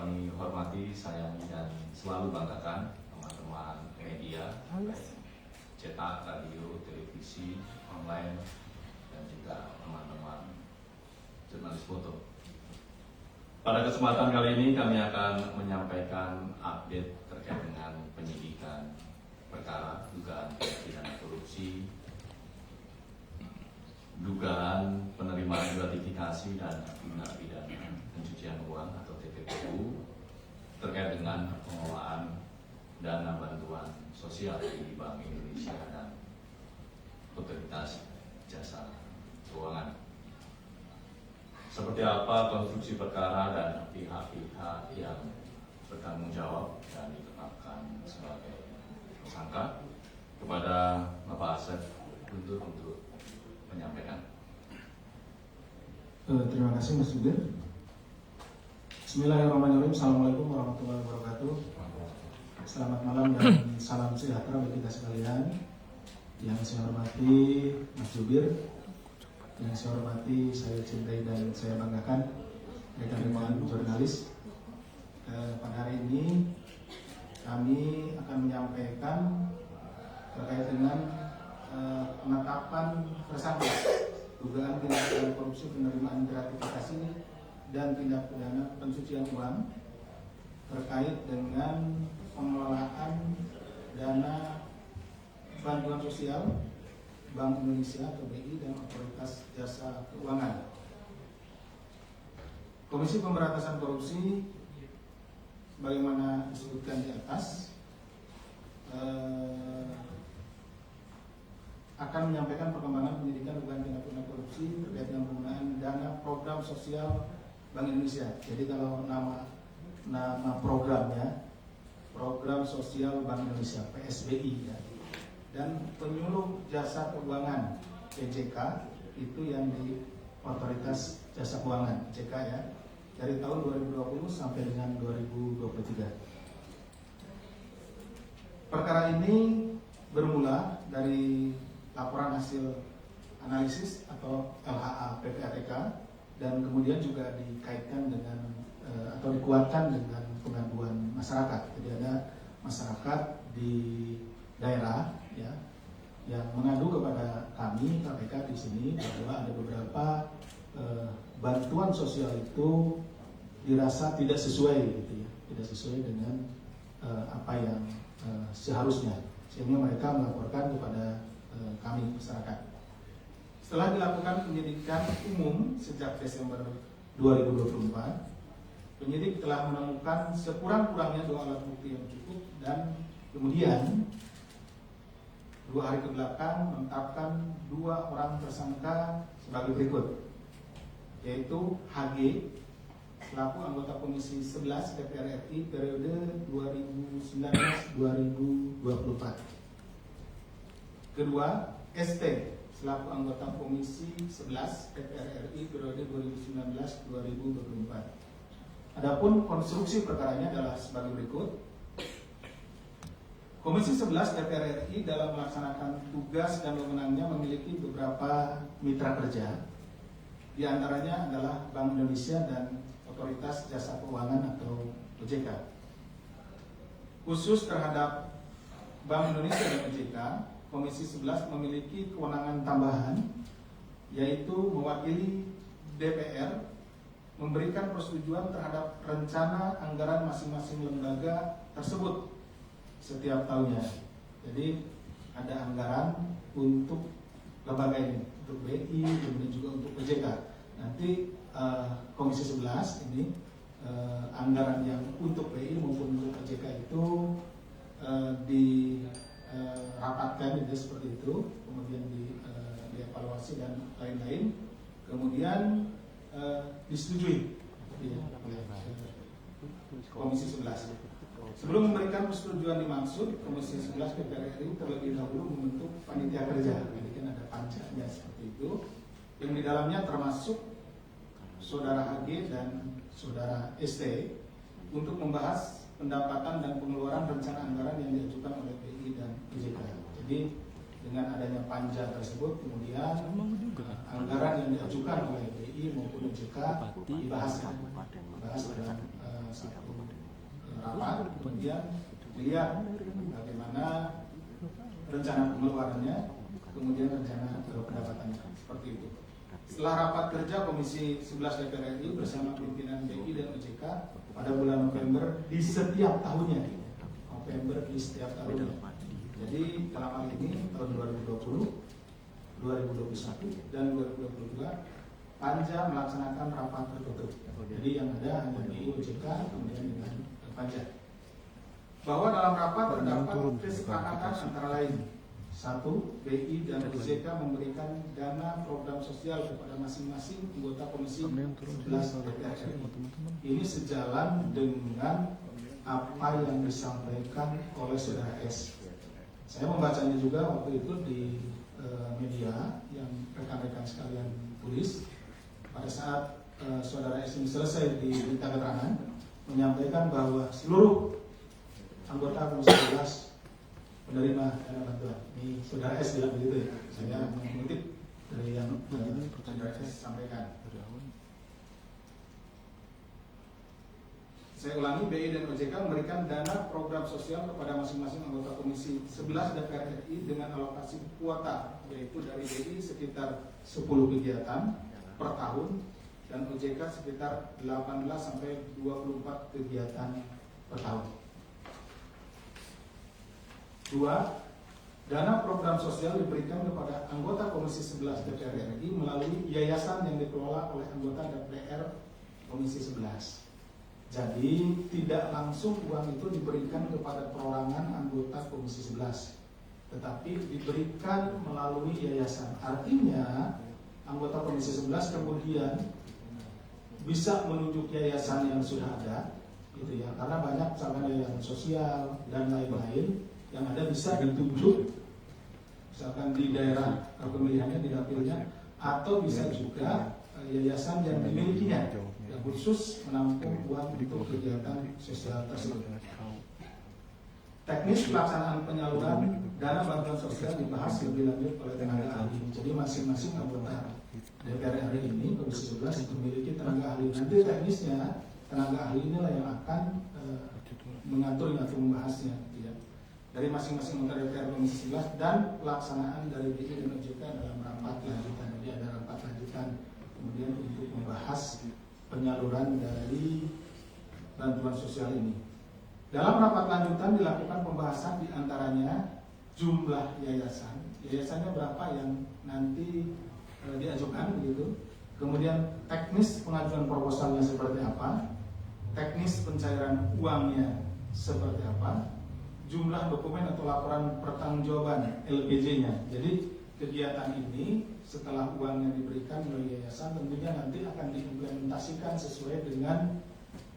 kami hormati, sayangi, dan selalu banggakan teman-teman media, baik cetak, radio, televisi, online, dan juga teman-teman jurnalis foto. Pada kesempatan kali ini kami akan menyampaikan update terkait dengan penyidikan perkara dugaan tindak pidana korupsi, dugaan penerimaan gratifikasi dan tindak pidana pencucian uang atau TPPU terkait dengan pengelolaan dana bantuan sosial di Bank Indonesia dan Otoritas Jasa Keuangan. Seperti apa konstruksi perkara dan pihak-pihak yang bertanggung jawab dan ditetapkan sebagai tersangka, kepada Bapak Asep untuk menyampaikan. Terima kasih Mas Jubir. Bismillahirrahmanirrahim. Assalamualaikum warahmatullahi wabarakatuh. Selamat malam dan salam sejahtera bagi kita sekalian. Yang saya hormati Mas Jubir, yang saya hormati, saya cintai dan saya banggakan rekan-rekan jurnalis. Pada hari ini kami akan menyampaikan terkait dengan penetapan tersangka dugaan tindak pidana korupsi, penerimaan gratifikasi dan tindak pidana pencucian uang terkait dengan pengelolaan dana bantuan sosial Bank Indonesia atau BI dan Otoritas Jasa Keuangan. Komisi Pemberantasan Korupsi sebagaimana disebutkan di atas akan menyampaikan perkembangan penyidikan dugaan tindak pidana korupsi terkait dengan penggunaan dana program sosial Bank Indonesia. Jadi kalau nama programnya Program Sosial Bank Indonesia (PSBI) ya. Dan penyuluh jasa keuangan PJK itu yang di Otoritas Jasa Keuangan (JK) ya, dari tahun 2020 sampai dengan 2023. Perkara ini bermula dari laporan hasil analisis atau LHA PPATK dan kemudian juga dikaitkan dengan atau dikuatkan dengan pengaduan masyarakat. Jadi ada masyarakat di daerah ya yang mengadu kepada kami KPK di sini bahwa ada beberapa bantuan sosial itu dirasa tidak sesuai gitu ya, tidak sesuai dengan apa yang seharusnya, sehingga mereka melaporkan kepada kami masyarakat. Setelah dilakukan penyidikan umum sejak Desember 2024, penyidik telah menemukan sekurang-kurangnya 2 alat bukti yang cukup dan kemudian 2 hari kebelakang menetapkan 2 orang tersangka sebagai berikut, yaitu HG selaku anggota Komisi 11 DPR RI periode 2019-2024. Kedua, ST selaku anggota Komisi 11 DPR RI periode 2019-2024. Adapun konstruksi perkaranya adalah sebagai berikut. Komisi 11 DPR RI dalam melaksanakan tugas dan wewenangnya memiliki beberapa mitra kerja. Di antaranya adalah Bank Indonesia dan Otoritas Jasa Keuangan atau OJK. Khusus terhadap Bank Indonesia dan OJK, Komisi 11 memiliki kewenangan tambahan, yaitu mewakili DPR memberikan persetujuan terhadap rencana anggaran masing-masing lembaga tersebut setiap tahunnya. Jadi ada anggaran untuk lembaga ini, untuk BI, kemudian juga untuk OJK. Nanti Komisi 11 ini anggaran yang untuk BI maupun untuk OJK itu dirapatkan gitu, seperti itu, kemudian dievaluasi dan lain-lain, kemudian disetujui oleh Komisi 11. Sebelum memberikan persetujuan dimaksud, Komisi 11 DPR RI terlebih dahulu membentuk panitia kerja. Jadi kan ada panjanya seperti itu, yang di dalamnya termasuk Saudara HG dan Saudara ST untuk membahas pendapatan dan pengeluaran rencana anggaran yang diajukan oleh BI dan OJK. Jadi dengan adanya panja tersebut, kemudian anggaran yang diajukan oleh BI maupun OJK dibahas dalam satu rapat, kemudian lihat bagaimana rencana pengeluarannya, kemudian rencana pendapatannya, seperti itu. Setelah rapat kerja Komisi 11 DPR RI bersama pimpinan BI dan OJK pada bulan November di setiap tahunnya, Jadi dalam hal ini tahun 2020, 2021 dan 2022 Panja melaksanakan rapat tertutup. Jadi yang ada hanya BI, OJK, kemudian dengan Panja. Bahwa dalam rapat terdapat kesepakatan antara lain: 1. BI dan OJK memberikan dana program sosial kepada masing-masing anggota Komisi 11 DPR RI. Ini sejalan dengan apa yang disampaikan oleh Saudara S. Saya membacanya juga waktu itu di media yang rekan-rekan sekalian tulis. Pada saat Saudara S ini selesai di berita keterangan, menyampaikan bahwa seluruh anggota Komisi 11 menerima dana bantuan. Ini Saudara S bilang begitu ya. Saya mengutip dari yang Saudara S sampaikan. Saya ulangi, BI dan OJK memberikan dana program sosial kepada masing-masing anggota Komisi 11 DPR RI dengan alokasi kuota, yaitu dari BI sekitar 10 kegiatan per tahun dan OJK sekitar 18 sampai 24 kegiatan per tahun. 2. Dana program sosial diberikan kepada anggota Komisi 11 DPR RI melalui yayasan yang dikelola oleh anggota DPR Komisi 11. Jadi tidak langsung uang itu diberikan kepada perorangan anggota Komisi 11, tetapi diberikan melalui yayasan. Artinya anggota Komisi 11 kemudian bisa menunjuk yayasan yang sudah ada, gitu ya, karena banyak misalkan yayasan sosial dan lain-lain yang ada bisa ditunjuk, misalkan di daerah pemilihannya, di dapilnya, atau bisa juga yayasan yang dimilikinya yang khusus menampung uang untuk kegiatan sosial tersebut. Teknis pelaksanaan penyaluran dana bantuan sosial dibahas lebih lanjut oleh tenaga ahli. Jadi masing-masing anggota DPR RI ini Komisi 11 memiliki tenaga ahli. Nanti teknisnya tenaga ahli inilah yang akan mengatur atau membahasnya, ya, dari masing-masing anggota DPR Komisi 11 dan pelaksanaan dari BI dan OJK dalam rapat lanjutan. Jadi ada rapat lanjutan kemudian untuk membahas penyaluran dari bantuan sosial ini. Dalam rapat lanjutan dilakukan pembahasan diantaranya jumlah yayasan, yayasannya berapa yang nanti diajukan begitu. Kemudian teknis pengajuan proposalnya seperti apa, teknis pencairan uangnya seperti apa, jumlah dokumen atau laporan pertanggungjawaban LPJ-nya. Jadi kegiatan ini setelah uangnya diberikan melalui yayasan tentunya nanti akan diimplementasikan sesuai dengan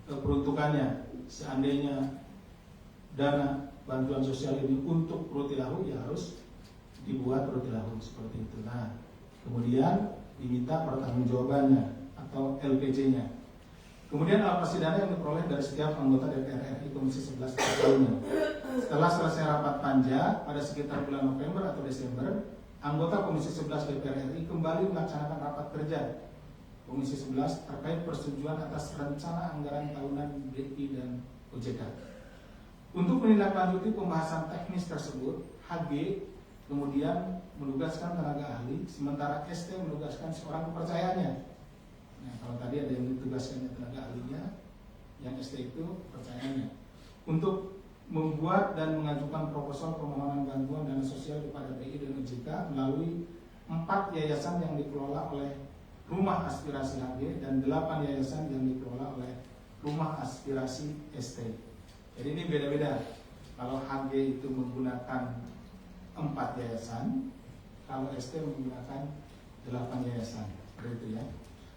peruntukannya. Seandainya dana bantuan sosial ini untuk Rutilahu, ya harus dibuat Rutilahu seperti itu. Nah, kemudian diminta pertanggungjawabannya atau LPJ-nya. Kemudian alokasi dana yang diperoleh dari setiap anggota DPR RI Komisi 11 tahunnya. Setelah selesai rapat panja pada sekitar bulan November atau Desember, anggota Komisi 11 DPR RI kembali melaksanakan rapat kerja Komisi 11 terkait persetujuan atas rencana anggaran tahunan BI dan OJK. Untuk menindaklanjuti pembahasan teknis tersebut, HG kemudian menugaskan tenaga ahli, sementara ST menugaskan seorang kepercayaannya. Nah, kalau tadi ada yang ditugaskannya tenaga ahlinya, yang ST itu kepercayaannya, untuk membuat dan mengajukan proposal permohonan bantuan dana sosial kepada BI dan OJK melalui 4 yayasan yang dikelola oleh Rumah Aspirasi HG dan 8 yayasan yang dikelola oleh Rumah Aspirasi ST. Jadi ini beda-beda. Kalau HG itu menggunakan 4 yayasan, kalau ST menggunakan 8 yayasan. Seperti itu ya.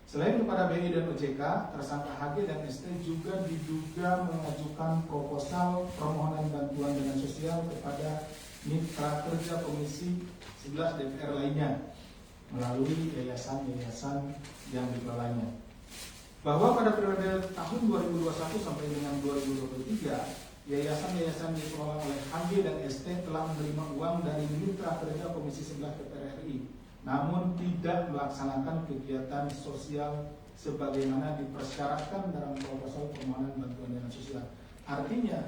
Selain kepada BI dan OJK, tersangka HG dan ST juga diduga mengajukan proposal permohonan bantuan dana sosial kepada mitra kerja Komisi 11 DPR lainnya melalui yayasan-yayasan yang dikelolanya. Bahwa pada periode tahun 2021 sampai dengan 2023, yayasan-yayasan dikelola oleh HG dan ST telah menerima uang dari mitra kerja Komisi 11 DPR RI, namun tidak melaksanakan kegiatan sosial sebagaimana dipersyaratkan dalam proposal permohonan bantuan dana sosial. Artinya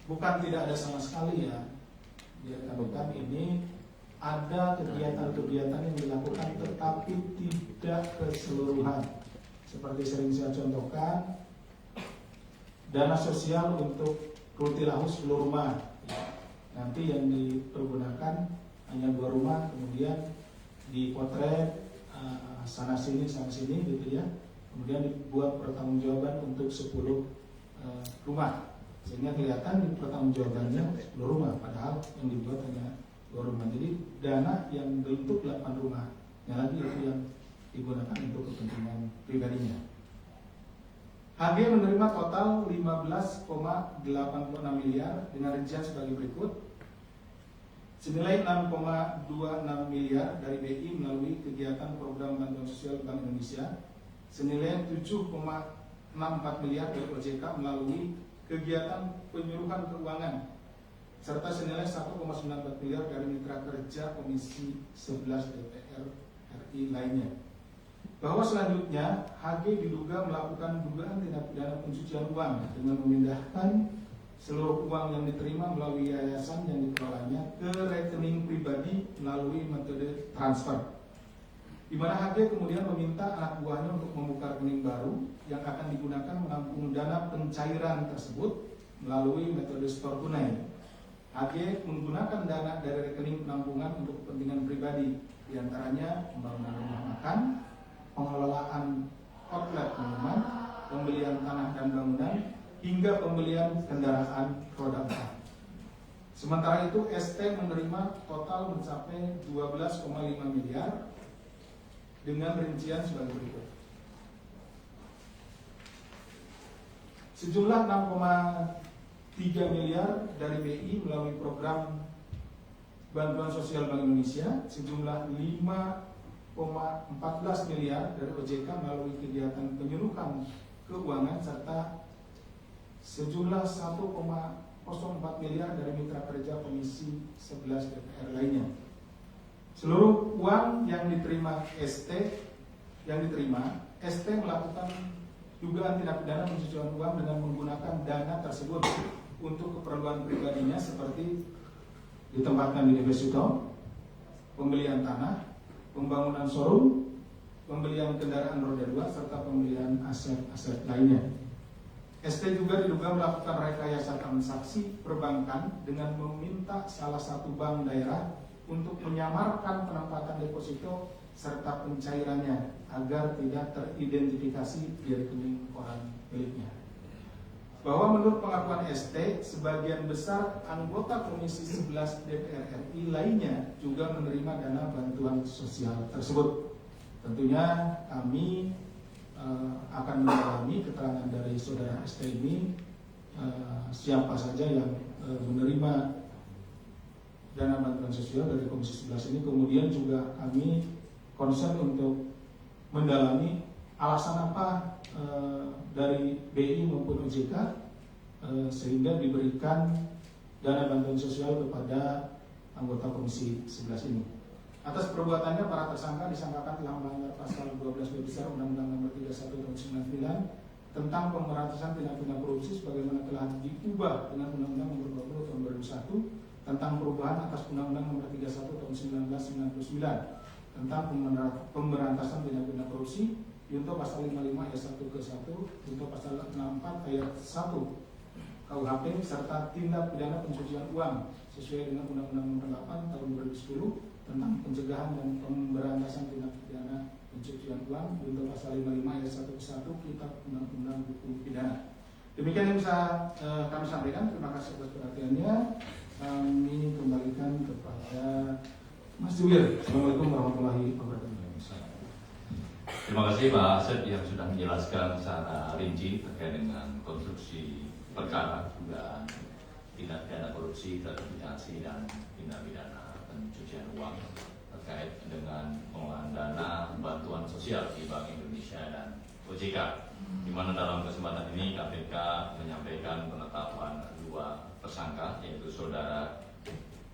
bukan tidak ada sama sekali ya, dikatakan ini ada kegiatan-kegiatan yang dilakukan tetapi tidak keseluruhan. Seperti sering saya contohkan, dana sosial untuk Rutilahus 10 rumah. Nanti yang dipergunakan hanya 2 rumah, kemudian dipotret sana sini gitu ya. Kemudian dibuat pertanggungjawaban untuk 10 rumah. Sehingga kelihatan di pertanggungjawabannya 10 rumah, padahal yang dibuat hanya 2 rumah. Jadi dana yang bentuk 8 rumah, yang lagi itu yang digunakan untuk kepentingan pribadinya. HG menerima total 15,86 miliar dengan rincian sebagai berikut. Senilai 6,26 miliar dari BI melalui kegiatan program bantuan sosial Bank Indonesia. Senilai 7,64 miliar dari OJK melalui kegiatan penyuluhan keuangan. Serta senilai 1,94 miliar dari mitra kerja Komisi 11 DPR RI lainnya. Bahwa selanjutnya HG diduga melakukan dugaan tindak pidana pencucian uang dengan memindahkan seluruh uang yang diterima melalui yayasan yang dikelolanya ke rekening pribadi melalui metode transfer, di mana HG kemudian meminta anak buahnya untuk membuka rekening baru yang akan digunakan menampung dana pencairan tersebut melalui metode store tunai. HG menggunakan dana dari rekening penampungan untuk kepentingan pribadi, diantaranya pembangunan rumah makan, pengelolaan outlet minuman, pembelian tanah dan bangunan, hingga pembelian kendaraan roda 4. Sementara itu ST menerima total mencapai 12,5 miliar dengan rincian sebagai berikut. Sejumlah 6,3 miliar dari BI melalui program bantuan sosial Bank Indonesia, sejumlah 5,14 miliar dari OJK melalui kegiatan penyuluhan keuangan, serta sejumlah 1,04 miliar dari mitra kerja Komisi 11 DPR lainnya. Seluruh uang yang diterima ST melakukan dugaan tindak pidana pencucian uang dengan menggunakan dana tersebut untuk keperluan pribadinya seperti ditempatkan di deposito, pembelian tanah, pembangunan showroom, pembelian kendaraan roda 2, serta pembelian aset-aset lainnya. ST juga diduga melakukan rekayasa transaksi perbankan dengan meminta salah satu bank daerah untuk menyamarkan penempatan deposito serta pencairannya agar tidak teridentifikasi di rekening koran miliknya. Bahwa menurut pengakuan ST, sebagian besar anggota Komisi 11 DPR RI lainnya juga menerima dana bantuan sosial tersebut. Tentunya kami akan mendalami keterangan dari saudara ST ini, siapa saja yang menerima dana bantuan sosial dari Komisi 11 ini. Kemudian juga kami concern untuk mendalami alasan apa dari BI maupun OJK sehingga diberikan dana bantuan sosial kepada anggota Komisi 11 ini. Atas perbuatannya, para tersangka disangkakan telah melanggar pasal 12 besar Undang-Undang Nomor 31 Tahun 99 tentang pemberantasan tindak pidana korupsi sebagaimana telah diubah dengan Undang-Undang Nomor 20 Tahun 2001 tentang perubahan atas Undang-Undang Nomor 31 Tahun 1999 tentang pemberantasan tindak pidana korupsi, junto pasal 55 ayat 1 ke 1, junto pasal 64 ayat 1 KUHP, serta tindak pidana pencucian uang sesuai dengan Undang-Undang Nomor 8 Tahun 2010 tentang pencegahan dan pemberantasan tindak pidana pencucian uang, junto pasal 55 ayat 1 ke 1 Kitab Undang-Undang Hukum Pidana. Demikian yang bisa kami sampaikan. Terima kasih atas perhatiannya. Kami kembalikan kepada Mas Juwir. Assalamualaikum warahmatullahi wabarakatuh. Terima kasih Pak Asep yang sudah menjelaskan secara rinci terkait dengan konstruksi perkara dugaan tindak pidana korupsi, gratifikasi, dan tindak pidana pencucian uang terkait dengan pengelolaan dana bantuan sosial di Bank Indonesia dan OJK, di mana dalam kesempatan ini KPK menyampaikan penetapan 2 tersangka, yaitu saudara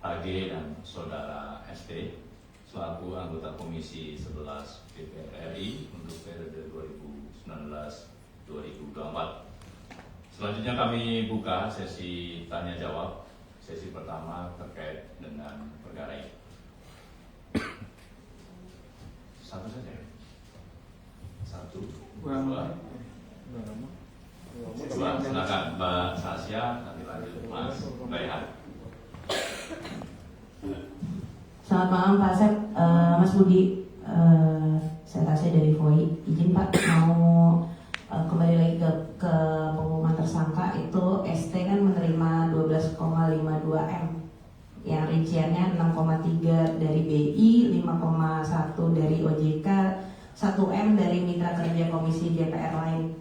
HG dan saudara ST selaku anggota Komisi 11 DPR RI untuk periode 2019-2024. Selanjutnya kami buka sesi tanya jawab. Sesi pertama terkait dengan perkara ini. Satu saja. Satu, dua, silakan Mbak Sasya, nanti lanjut Mas Raihan. Selamat malam Pak Asep, Mas Budi, saya Tasya dari VOI. Izin Pak mau kembali lagi ke pengumuman tersangka. Itu ST kan menerima 12,52 M, yang rinciannya 6,3 dari BI, 5,1 dari OJK, 1 M dari mitra kerja komisi DPR lain,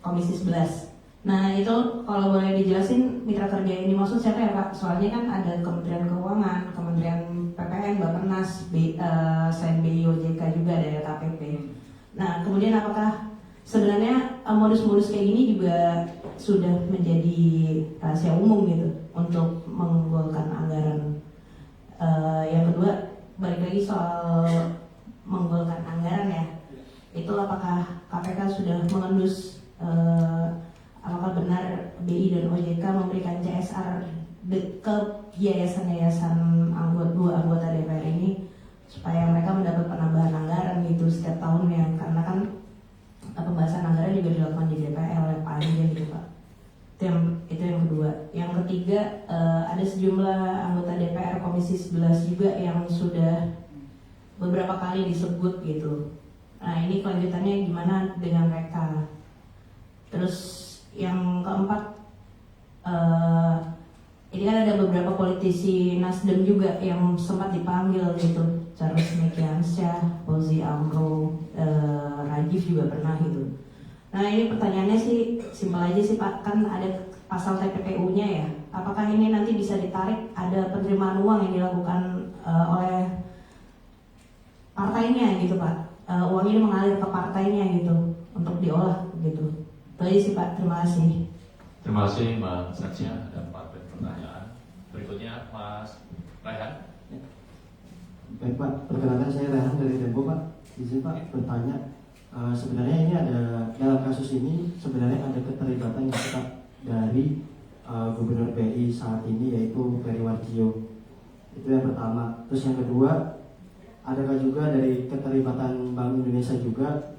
komisi 11. Nah itu kalau boleh dijelasin mitra kerja ini maksud siapa ya Pak? Soalnya kan ada Kementerian Keuangan, Kementerian PPN, Bappenas, Sen BI, OJK juga ada LKPP. Nah kemudian apakah sebenarnya modus-modus kayak gini juga sudah menjadi rahasia umum gitu untuk menggolkan anggaran? Yang kedua, balik lagi soal menggolkan anggaran ya, itu apakah KPK sudah mengendus apakah benar BI dan OJK memberikan CSR ke yayasan-yayasan dua anggota DPR ini supaya mereka mendapat penambahan anggaran gitu setiap tahunnya, karena kan pembahasan anggaran juga dilakukan di DPR oleh panja gitu Pak. Itu yang kedua. Yang ketiga, ada sejumlah anggota DPR Komisi 11 juga yang sudah beberapa kali disebut gitu. Nah ini kelanjutannya gimana dengan mereka? Terus yang keempat, ini kan ada beberapa politisi Nasdem juga yang sempat dipanggil gitu, Charles Mekiansyah, Fauzi Amro, Rajiv juga pernah gitu. Nah ini pertanyaannya sih simpel aja sih Pak, kan ada pasal TPPU-nya ya, apakah ini nanti bisa ditarik, ada penerimaan uang yang dilakukan oleh partainya gitu Pak, uang ini mengalir ke partainya gitu untuk diolah gitu. Itu aja sih Pak, terima kasih. Terima kasih Mbak Sasya, ada 4 pertanyaan. Berikutnya Mas Raihan. Baik Pak, perkenalkan saya Raihan dari Tempo Pak. Izin Pak bertanya, sebenarnya ini ada dalam kasus ini sebenarnya ada keterlibatan yang tetap dari Gubernur BI saat ini yaitu Peri Warjio. Itu yang pertama. Terus yang kedua, adakah juga dari keterlibatan Bank Indonesia juga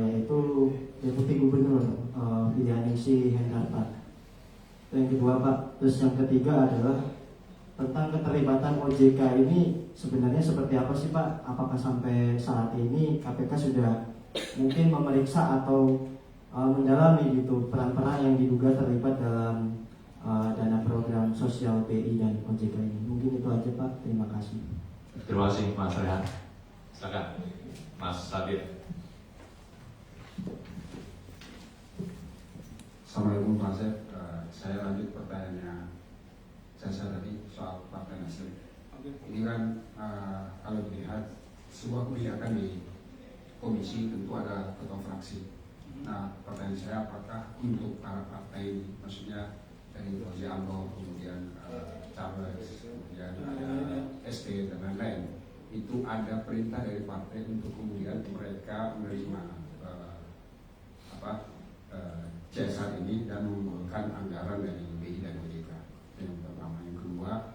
yaitu Deputi Gubernur Widyaningsih Hendarta. Itu yang kedua Pak. Terus yang ketiga adalah tentang keterlibatan OJK ini sebenarnya seperti apa sih Pak? Apakah sampai saat ini KPK sudah mungkin memeriksa atau mendalami gitu peran-peran yang diduga terlibat dalam dana program sosial BI dan OJK ini? Mungkin itu aja Pak. Terima kasih. Terima kasih Mas Raihan. Silakan Mas Sabir. Assalamualaikum Pak Asep. Saya lanjut pertanyaannya saya tadi soal Partai Nasdem. Ini kan kalau dilihat sebuah kebijakan di komisi tentu ada ketua fraksi. Nah pertanyaan saya apakah untuk para partai, maksudnya dari Fauzi Amro, kemudian Charles, kemudian ada ST dan lain-lain, itu ada perintah dari partai untuk kemudian mereka menerima CSR ini dan mengumpulkan anggaran dari BI dan OJK. Yang pertama. Yang kedua,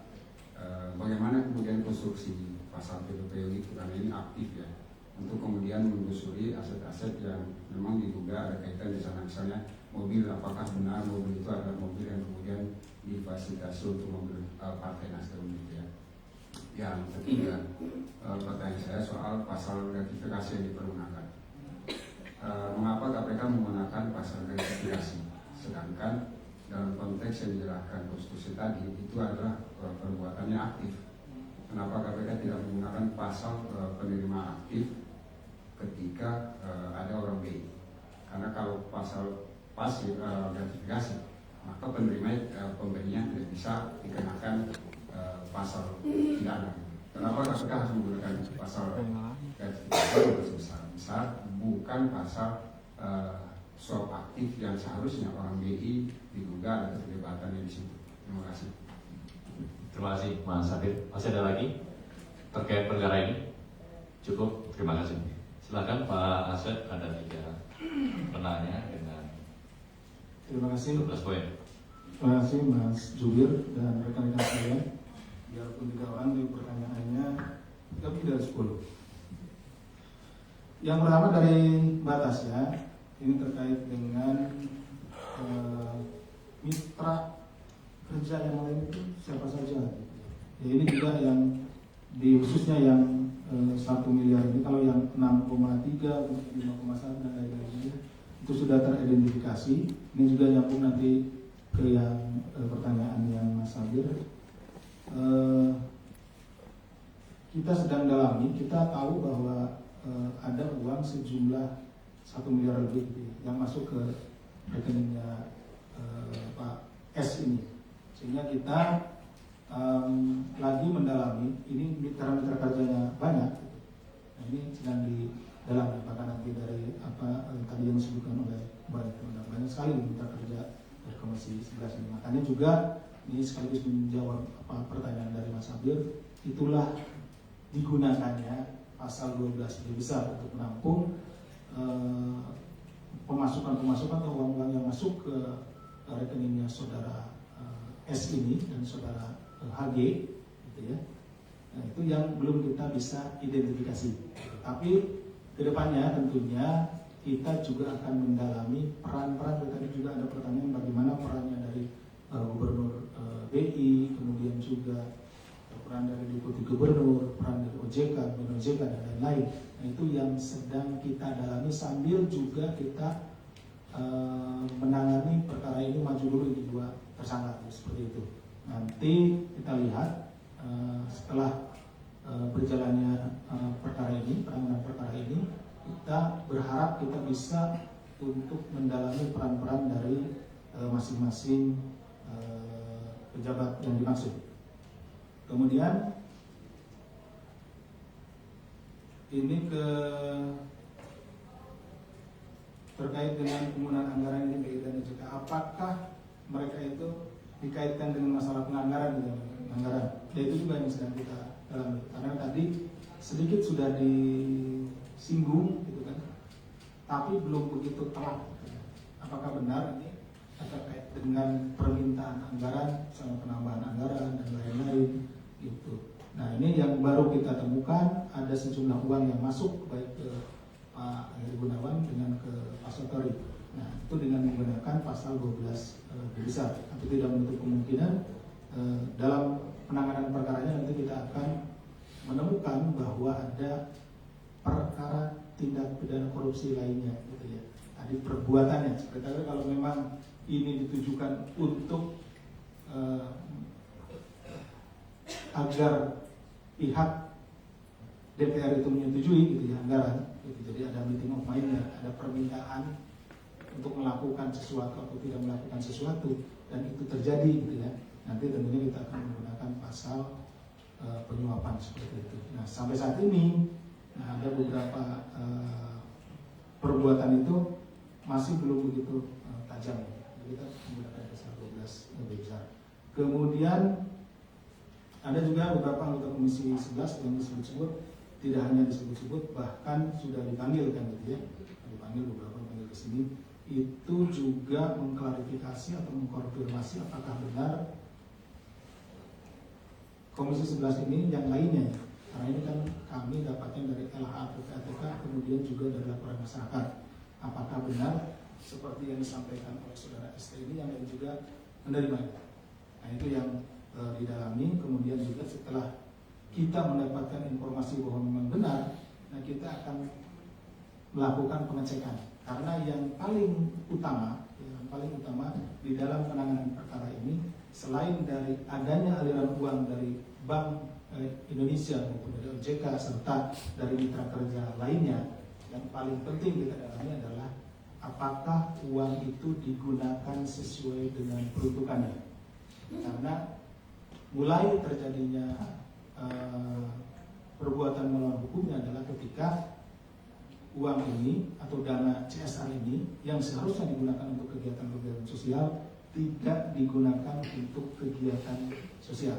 bagaimana kemudian konstruksi pasal TPPU itu, karena ini aktif ya, untuk kemudian menelusuri aset-aset yang memang diduga ada kaitan di sana. Misalnya mobil, apakah benar mobil itu adalah mobil yang kemudian difasilitasi untuk mobil Partai Nasdem gitu ya. Yang ketiga, pertanyaan saya soal pasal gratifikasi yang dipergunakan. Mengapa KPK menggunakan pasal gratifikasi, sedangkan dalam konteks yang dijelaskan konstitusi tadi itu adalah perbuatannya aktif? Kenapa KPK tidak menggunakan pasal penerima aktif ketika ada orang BI? Karena kalau pasal pasif gratifikasi, maka pemberinya tidak bisa dikenakan pasal pidana. Kenapa KPK harus menggunakan pasal gratifikasi besar, bukan pasal suap aktif yang seharusnya orang BI diduga ada keterlibatannya di situ? Terima kasih. Terima kasih Mas Sabir. Masih ada lagi terkait perkara ini? Cukup, terima kasih. Silakan Pak Asep, ada 3 penanya dengan Terima kasih. 12 poin. Terima kasih Mas Jubir dan rekan-rekan saya. Biarpun 3 orang di pertanyaannya lebih dari 10. Yang pertama dari batas ya, ini terkait dengan mitra kerja yang lain itu siapa saja. Ya, ini juga yang di khususnya yang 1 miliar ini, kalau yang 6,3, 5,1 dan lain-lainnya itu sudah teridentifikasi. Ini juga nyambung nanti ke yang pertanyaan yang Mas Sabir. Kita sedang dalami, kita tahu bahwa ada uang sejumlah 1 miliar lebih gitu, yang masuk ke rekeningnya Pak S ini, sehingga kita lagi mendalami. Ini mitra-mitra kerjanya banyak gitu. Nah, ini sedang didalami, apakah nanti dari apa tadi yang disebutkan oleh Mbak itu banyak sekali mitra kerja dari Komisi 11 ini. Makanya juga ini sekaligus menjawab pertanyaan dari Mas Sabir, itulah digunakannya pasal 12 lebih besar untuk menampung pemasukan atau uang-uang yang masuk ke rekeningnya saudara S ini dan saudara HG, gitu ya. Nah, itu yang belum kita bisa identifikasi. Tapi kedepannya tentunya kita juga akan mendalami peran-peran. Tadi juga ada pertanyaan bagaimana perannya dari Gubernur BI, kemudian juga peran dari Deputi Gubernur, peran dari OJK, BNOJK dan lain-lain. Nah, itu yang sedang kita dalami sambil juga kita menangani perkara ini maju dulu di 2 tersangka seperti itu. Nanti kita lihat setelah berjalannya perkara ini, penanganan perkara ini, kita berharap kita bisa untuk mendalami peran-peran dari masing-masing pejabat yang dimaksud. Kemudian ini terkait dengan penggunaan anggaran ini BI dan OJK, apakah mereka itu dikaitkan dengan masalah penganggaran gitu, anggaran. Ya, itu juga yang sedang kita dalami. Karena tadi sedikit sudah disinggung gitu kan, tapi belum begitu telak. Apakah benar ini terkait dengan permintaan anggaran, sama penambahan anggaran dan lain-lain gitu. Nah, ini yang baru kita temukan, ada sejumlah uang yang masuk baik ke Pak Heri Gunawan dengan ke Pak Sotori. Nah, itu dengan menggunakan pasal 12 besar. Tapi tidak menutup kemungkinan dalam penanganan perkaranya nanti kita akan menemukan bahwa ada perkara tindak pidana korupsi lainnya gitu ya. Tadi perbuatannya seperti tadi, kalau memang ini ditujukan untuk agar pihak DPR itu menyetujui gitu ya anggaran gitu. Jadi ada meeting of mind, ada permintaan untuk melakukan sesuatu atau tidak melakukan sesuatu dan itu terjadi gitu ya. Nanti tentunya kita akan menggunakan pasal penyuapan seperti itu. Nah, sampai saat ini ada beberapa perbuatan itu masih belum begitu tajam. Jadi kita menggunakan pasal 12 lebih besar. Kemudian ada juga beberapa anggota Komisi 11 yang disebut-sebut, tidak hanya disebut-sebut, bahkan sudah dipanggil kan gitu ya. Dipanggil beberapa panggil ke sini, itu juga mengklarifikasi atau mengkonfirmasi apakah benar Komisi 11 ini yang lainnya. Karena ini kan kami dapatnya dari LHA PPATK, kemudian juga dari laporan masyarakat. Apakah benar seperti yang disampaikan oleh saudara ST ini yang lain juga menerima? Nah, itu yang didalami. Kemudian juga setelah kita mendapatkan informasi bahwa memang benar, nah kita akan melakukan pengecekan. Karena yang paling utama di dalam penanganan perkara ini, selain dari adanya aliran uang dari Bank Indonesia maupun dari OJK serta dari mitra kerja lainnya, yang paling penting kita dalami adalah apakah uang itu digunakan sesuai dengan peruntukannya. Karena mulai terjadinya perbuatan melawan hukumnya adalah ketika uang ini atau dana CSR ini yang seharusnya digunakan untuk kegiatan-kegiatan sosial tidak digunakan untuk kegiatan sosial,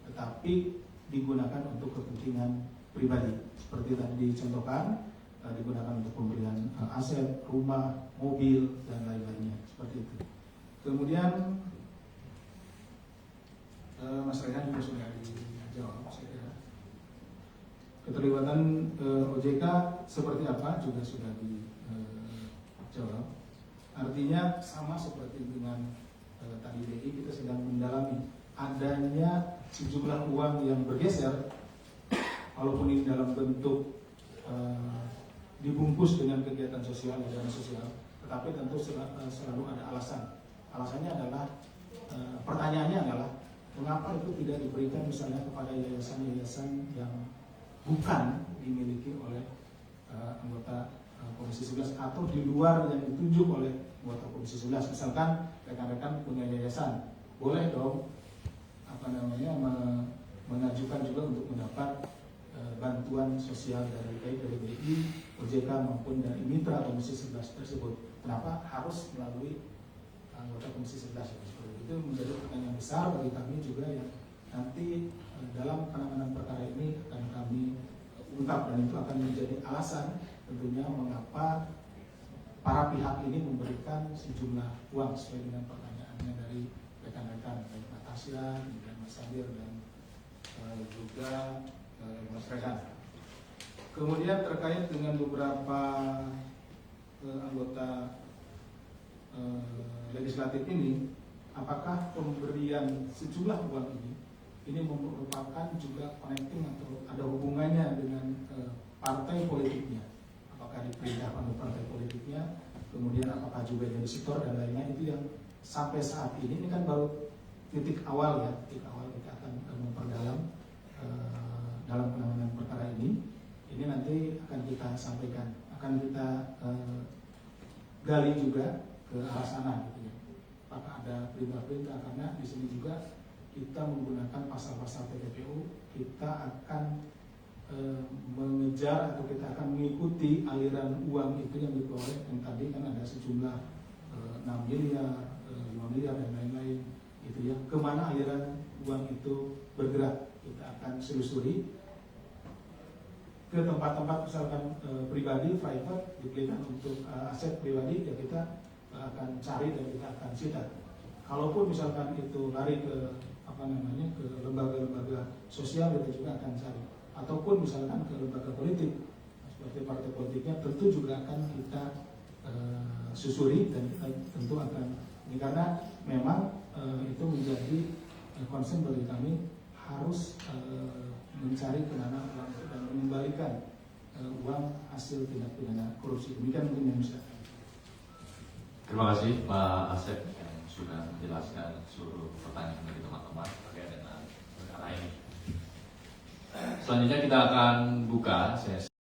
tetapi digunakan untuk kepentingan pribadi. pribadi seperti tadi dicontohkan, digunakan untuk pembelian aset, rumah, mobil, dan lain-lainnya seperti itu. Kemudian Mas Rehan juga sudah dijawab, saya kira. Keterlibatan OJK seperti apa juga sudah dijawab. Artinya sama seperti dengan tadi BI, kita sedang mendalami adanya sejumlah uang yang bergeser, walaupun ini dalam bentuk dibungkus dengan kegiatan sosial, dana sosial, tetapi tentu selalu ada alasan. Alasannya adalah, pertanyaannya adalah, mengapa itu tidak diberikan misalnya kepada yayasan-yayasan yang bukan dimiliki oleh anggota Komisi 11 atau di luar yang ditunjuk oleh anggota Komisi 11. Misalkan rekan-rekan punya yayasan, boleh dong mengajukan juga untuk mendapat bantuan sosial dari BI, OJK maupun dari mitra Komisi 11 tersebut. Kenapa harus melalui anggota Komisi 11? Itu menjadi pertanyaan besar bagi kami juga, yang nanti dalam penanganan perkara ini akan kami ungkap, dan itu akan menjadi alasan tentunya mengapa para pihak ini memberikan sejumlah uang sesuai dengan pertanyaannya dari rekan-rekan, baik Pak Tasya, dan Mas Sabir, dan juga Mas Rehan. Kemudian terkait dengan beberapa anggota legislatif ini, apakah pemberian sejumlah uang ini merupakan juga connecting atau ada hubungannya dengan partai politiknya? Apakah diperintahkan oleh partai politiknya, kemudian apakah juga dari sektor dan lainnya? Itu yang sampai saat ini kan baru titik awal ya, titik awal kita akan memperdalam dalam penanganan perkara ini. Ini nanti akan kita sampaikan, akan kita gali juga ke arah sana gitu ya. Apakah ada perintah-perintah, karena di sini juga kita menggunakan pasal-pasal TPPU, kita akan mengejar atau kita akan mengikuti aliran uang itu yang diperoleh, yang tadi kan ada sejumlah 6 miliar, 5 miliar dan lain-lain gitu ya. Kemana aliran uang itu bergerak, kita akan selusuri ke tempat-tempat misalkan pribadi, private, dibelikan untuk aset pribadi, ya kita akan cari dan kita akan sita. Kalaupun misalkan itu lari ke ke lembaga-lembaga sosial, kita juga akan cari. Ataupun misalkan ke lembaga politik, seperti partai politiknya, tentu juga akan kita susuri, dan kita tentu akan ini, karena memang itu menjadi concern bagi kami, harus mencari kemana uang dan mengembalikan uang hasil tindak pidana korupsi. Demikian mungkin yang bisa. Terima kasih Pak Asep yang sudah menjelaskan seluruh pertanyaan dari teman-teman terkait dengan perkara ini. Selanjutnya kita akan buka sesi